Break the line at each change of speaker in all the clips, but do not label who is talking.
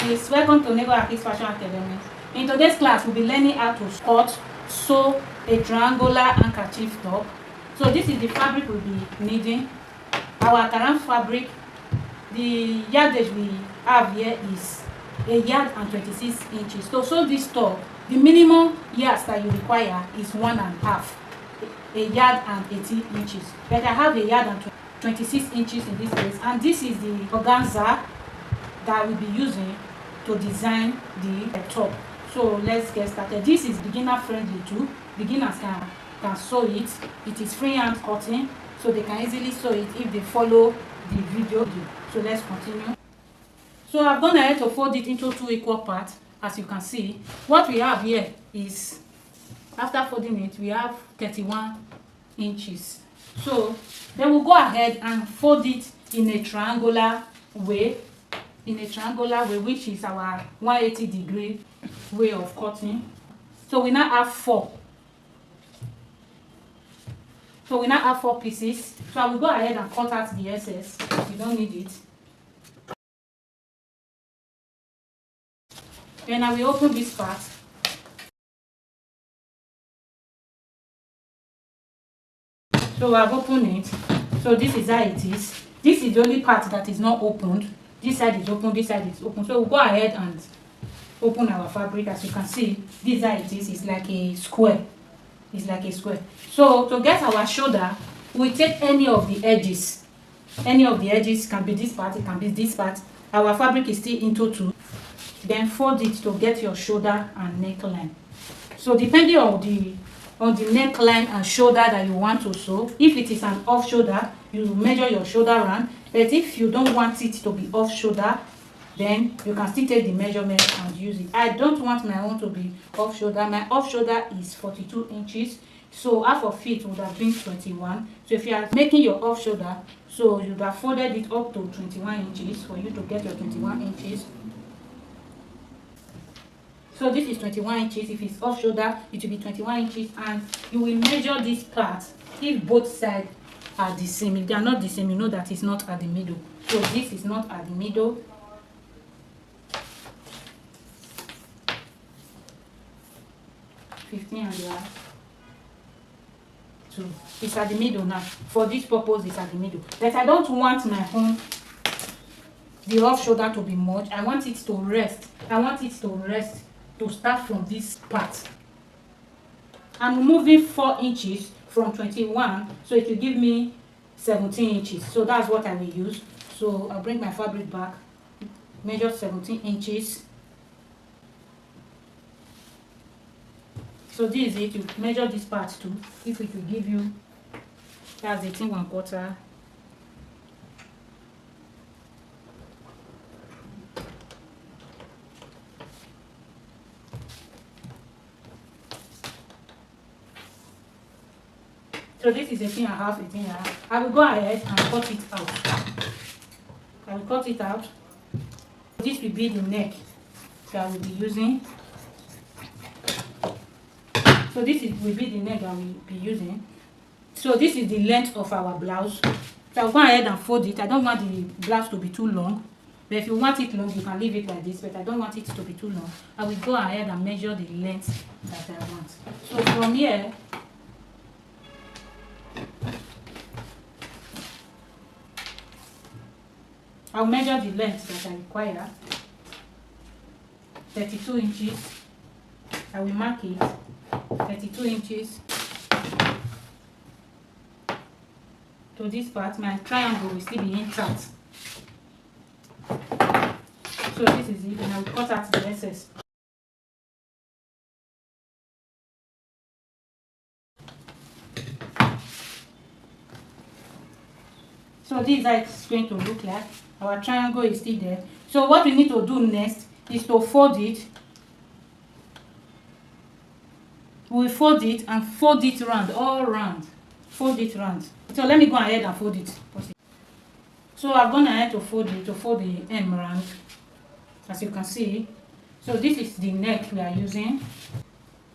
Artist, welcome to Nego Artist Fashion Academy. In today's class, we'll be learning how to cut, sew a triangular handkerchief top. So this is the fabric we'll be needing. Our Karan fabric, the yardage we have here is 1 yard and 26 inches. To sew this top, the minimum yards that you require is 1.5, 1 yard and 80 inches. But I have 1 yard and 26 inches in this case, and this is the organza that we'll be using to design the top. So let's get started. This is beginner friendly too. Beginners can sew it. It is freehand cutting, so they can easily sew it if they follow the video. So let's continue. So I've gone ahead to fold it into 2 equal parts. As you can see, what we have here is, after folding it, we have 31 inches. So then we'll go ahead and fold it in a triangular way, which is our 180-degree way of cutting. So we now have 4. So we now have 4 pieces. So I will go ahead and cut out the excess. You don't need it. Then I will open this part. So I've opened it. So this is how it is. This is the only part that is not opened. This side is open, this side is open. So we'll go ahead and open our fabric. As you can see, this is how it is. It's like a square. It's like a square. So to get our shoulder, we take any of the edges. Any of the edges, can be this part, it can be this part. Our fabric is still into 2. Then fold it to get your shoulder and neckline. So depending on the neckline and shoulder that you want to sew, if it is an off shoulder, you measure your shoulder round. But if you don't want it to be off shoulder, then you can still take the measurement and use it. I don't want my own to be off shoulder. My off shoulder is 42 inches, so half of it would have been 21. So if you are making your off shoulder, so you would have folded it up to 21 inches for you to get your 21 inches. So this is 21 inches. If it's off shoulder, it will be 21 inches, and you will measure this part if both sides are the same. If they are not the same, you know that it's not at the middle. So this is not at the middle. So it's at the middle now. For this purpose, it's at the middle. But I don't want my own, the off shoulder to be much. I want it to rest. To start from this part. I'm moving 4 inches from 21, so it will give me 17 inches. So that's what I will use. So I'll bring my fabric back, measure 17 inches. So this is it. You measure this part too. If it will give you, that's 18 1/4. So this is 18 1/2. I will go ahead and cut it out. This will be the neck that I will be using. So this will be the neck that we'll be using. So this is the length of our blouse. So I'll go ahead and fold it. I don't want the blouse to be too long. But if you want it long, you can leave it like this. But I don't want it to be too long. I will go ahead and measure the length that I want. So from here, I'll measure the length that I require, 32 inches. I will mark it, 32 inches. To this part, my triangle will still be intact. So this is it, and I will cut out the excess. So this is how it's going to look like. Our triangle is still there. So what we need to do next is to fold it. We will fold it and fold it round, all round. Fold it round. So let me go ahead and fold it. So I've gone ahead to fold the hem round, as you can see. So this is the neck we are using.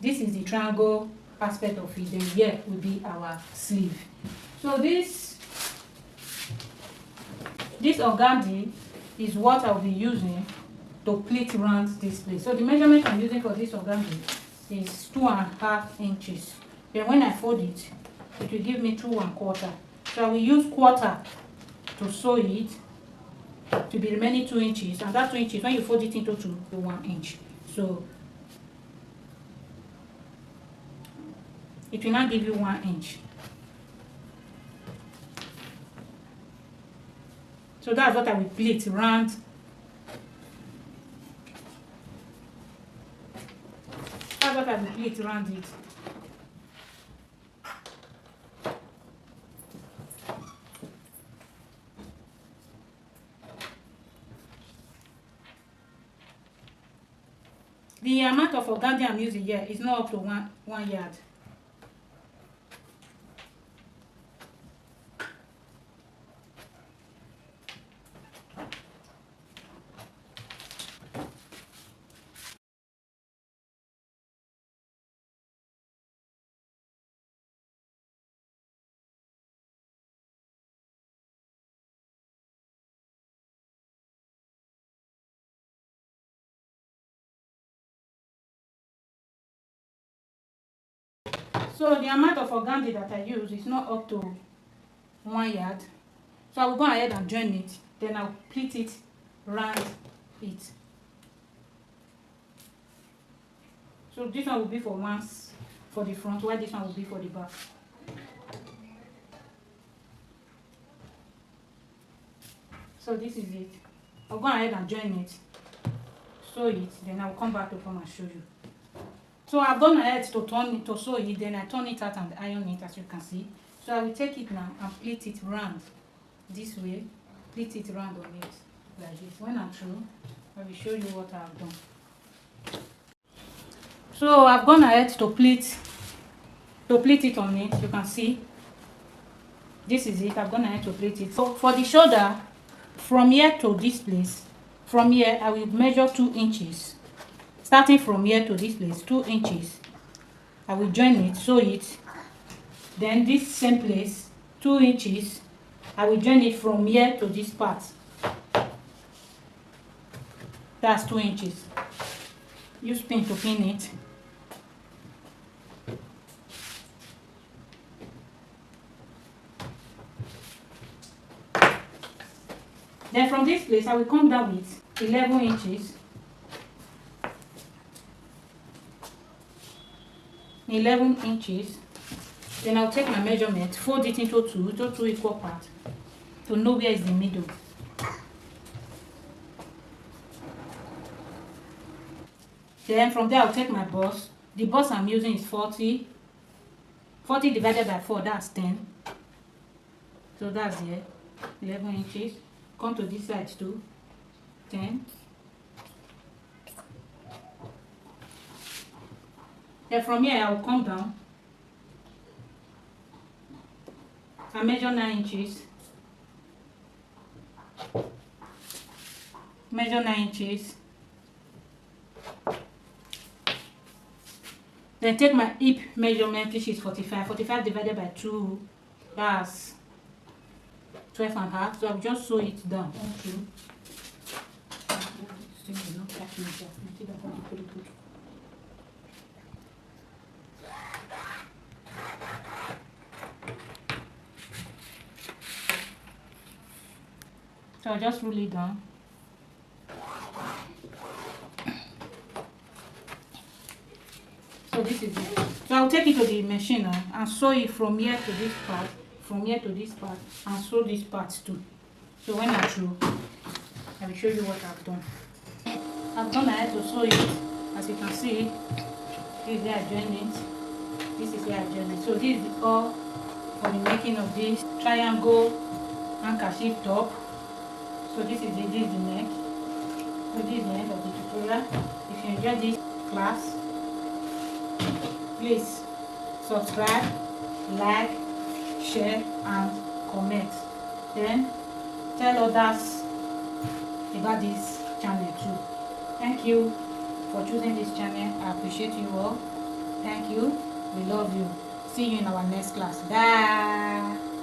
This is the triangle aspect of it. Then here will be our sleeve. So this organdy is what I'll be using to pleat around this place. So the measurement I'm using for this organza is 2.5 inches. Then when I fold it, it will give me 2 1/4. So I will use quarter to sew it to be remaining 2 inches, and that 2 inches, when you fold it into 2, 1 inch. So it will now give you 1 inch. So that's what I will pleat round. That's what I will pleat around it. The amount of organza I'm using here is not up to one yard. So the amount of organza that I use is not up to 1 yard. So I will go ahead and join it. Then I'll pleat it round it. So this one will be for the front, while this one will be for the back. So this is it. I'll go ahead and join it, sew it, then I'll come back to come and show you. So I've gone ahead to sew it, then I turn it out and iron it, as you can see. So I will take it now and pleat it round this way, pleat it round on it like this. When I'm through, I will show you what I've done. So I've gone ahead to pleat it on it. You can see this is it. I've gone ahead to pleat it. So for the shoulder, from here to this place, from here I will measure 2 inches. Starting from here to this place, 2 inches. I will join it, sew it. Then this same place, 2 inches. I will join it from here to this part. That's 2 inches. Use pin to pin it. Then from this place, I will come down with 11 inches. 11 inches. Then I'll take my measurement, fold it into two equal parts to know where is the middle. Then from there I'll take my bust. The bust I'm using is 40. 40 divided by 4, that's 10. So that's here, 11 inches. Come to this side too, 10. Then from here I will come down and measure 9 inches. Measure 9 inches. Then take my hip measurement, which is 45. 45 divided by 2, that's 12.5. So I'll just sew it down. So I'll just roll it down. So this is it. So I'll take it to the machine now and sew it from here to this part, from here to this part, and sew this part too. So when I'm through, I will show you what I've done. I've gone ahead to sew it. As you can see, this is where I joined it. This is where I joined it. So this is all for the making of this triangle handkerchief top. So this is it. This is the neck. So this is the end of the tutorial. If you enjoyed this class, please subscribe, like, share and comment. Then tell others about this channel too. Thank you for choosing this channel. I appreciate you all. Thank you. We love you. See you in our next class. Bye.